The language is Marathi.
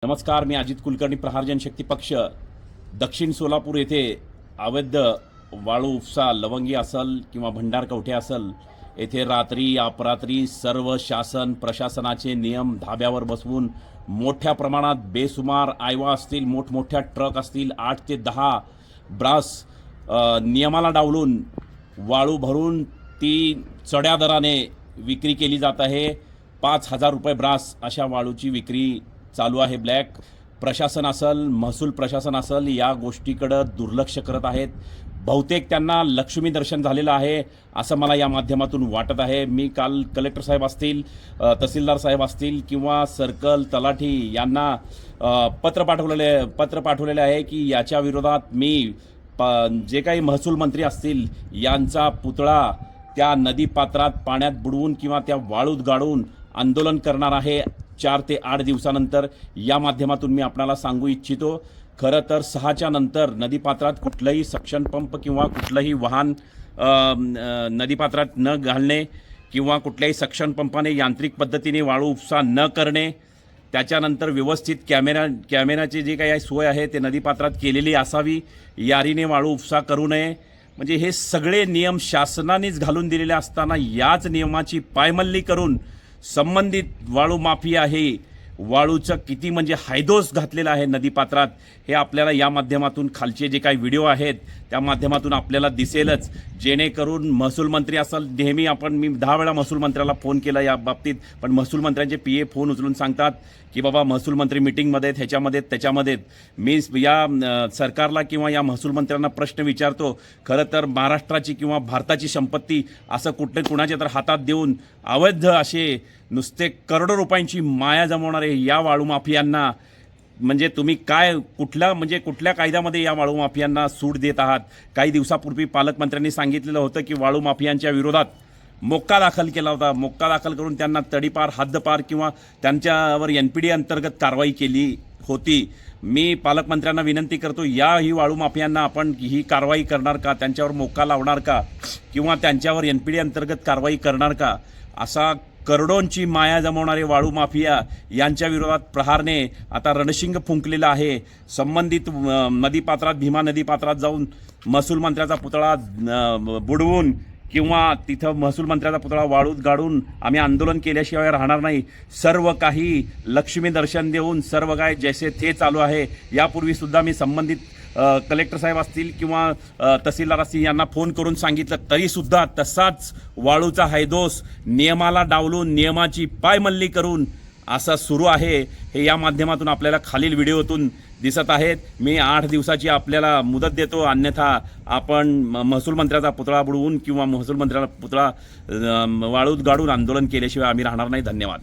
नमस्कार, मी अजित कुलकर्णी, प्रहार जनशक्ती पक्ष. दक्षिण सोलापूर येथे अवैध वाळू उपसा लवंगी असल किंवा भंडार कवठे असल येथे रात्री अपरात्री सर्व शासन प्रशासनाचे नियम धाब्यावर बसवून मोठ्या प्रमाणात बेसुमार आयवा असतील, मोठमोठ्या ट्रक असतील, 8 ते 10 ब्रास नियमाला डावलून वाळू भरून ती चढ्या दराने विक्री केली जात आहे. 5,000 रुपये ब्रास अशा वाळूची विक्री चालू आहे. ब्लॅक प्रशासन असल, महसूल प्रशासन असल, या गोष्टीकडे दुर्लक्ष करत आहेत. बहुतेक त्यांना लक्ष्मी दर्शन झालेलं आहे असं मला या माध्यमातून वाटत आहे. मी काल कलेक्टर साहेब असतील, तहसीलदार साहेब असतील किंवा सर्कल तलाठी यांना पत्र पाठवलेले आहे की याच्या विरोधात मी जे काही महसूल मंत्री असतील यांचा पुतळा त्या नदी पात्रात पाण्यात बुडवून किंवा त्या वाळूत गाडून आंदोलन करणार आहे 4 ते 8 दिवसानंतर. या माध्यमातून मी आपल्याला सांगू इच्छितो, खरं तर 6च्या नंतर नदीपात्रात कुठलंही सक्शन पंप किंवा कुठलंही वाहन नदीपात्रात न घालणे किंवा कुठल्याही सक्शन पंपाने यांत्रिक पद्धतीने वाळू उपसा न करणे, त्याच्यानंतर व्यवस्थित कॅमेऱ्याची जी काही सोय आहे ते नदीपात्रात केलेली असावी. यारीने वाळू उपसा करू नये. म्हणजे हे सगळे नियम शासनानेच घालून दिलेले असताना याच नियमाची पायमल्ली करून संबंधित वाळू माफिया हे वाळूचं किती म्हणजे हायदोस घातलेला आहे नदीपात्रात, हे आपल्याला या माध्यमातून खालचे जे काही व्हिडिओ आहेत त्या माध्यमातून आपल्याला दिसेलच. जेणेकरून महसूल मंत्री असेल, नेहमी मी 10 वेळा महसूल मंत्र्याला फोन केला या बाबतीत, पण महसूल मंत्र्यांचे PA फोन उचलून सांगतात की बाबा महसूल मंत्री मीटिंगमध्ये ह्याच्यामध्ये त्याच्यामध्ये. मी या सरकारला किंवा या महसूल मंत्र्यांना प्रश्न विचारतो, खरं तर महाराष्ट्राची किंवा भारताची संपत्ती असं कुणाच्या तर हातात देऊन अवैध असे नुसते करोडो रुपयांची माया जमवणारे या वाळू माफियांना म्हणजे तुम्ही कुठल्या कायद्यामध्ये या वाळू माफियांना सूट देत आहात? काही दिवसापूर्वी पालकमंत्र्यांनी सांगितलेलं होतं की वाळू माफियांच्या विरोधात मोक्का दाखल केला होता. मोक्का दाखल करून त्यांना तडीपार, हद्दपार किंवा त्यांच्यावर NPD अंतर्गत कारवाई केली होती. मी पालकमंत्र्यांना विनंती करतो, ही वाळू माफियांना आपण ही कारवाई करणार का? त्यांच्यावर मोक्का लावणार का? किंवा त्यांच्यावर NPD अंतर्गत कारवाई करणार का? असा करोडोंची माया जमवणारे वाळू माफिया यांच्या विरोधात प्रहारने आता रणशिंग फुंकलेला आहे. संबंधित नदीपात्रात, भीमा नदीपात्रात जाऊन महसूल मंत्र्याचा पुतळा बुडवून किंवा तिथं महसूल मंत्र्याचा पुतळा वाळूत गाडून आम्ही आंदोलन केल्याशिवाय राहणार नाही. सर्व काही लक्ष्मी दर्शन देऊन सर्व काय जैसे थे चालू आहे. यापूर्वीसुद्धा मी संबंधित कलेक्टर साहेब असतील किंवा तहसीलदार असतील यांना फोन करून सांगितलं, तरीसुद्धा तसाच वाळूचा हैदोस नियमाला डावलून नियमाची पायमल्ली करून असा सुरू आहे. हे या माध्यमातून आपल्याला खालील व्हिडिओतून दिसत आहेत. मी 8 दिवसाची आपल्याला मुदत देतो, अन्यथा आपण महसूल मंत्र्याचा पुतळा बुडवून किंवा महसूल मंत्र्याला पुतळा वाळूत गाडून आंदोलन केल्याशिवाय आम्ही राहणार नाही. धन्यवाद.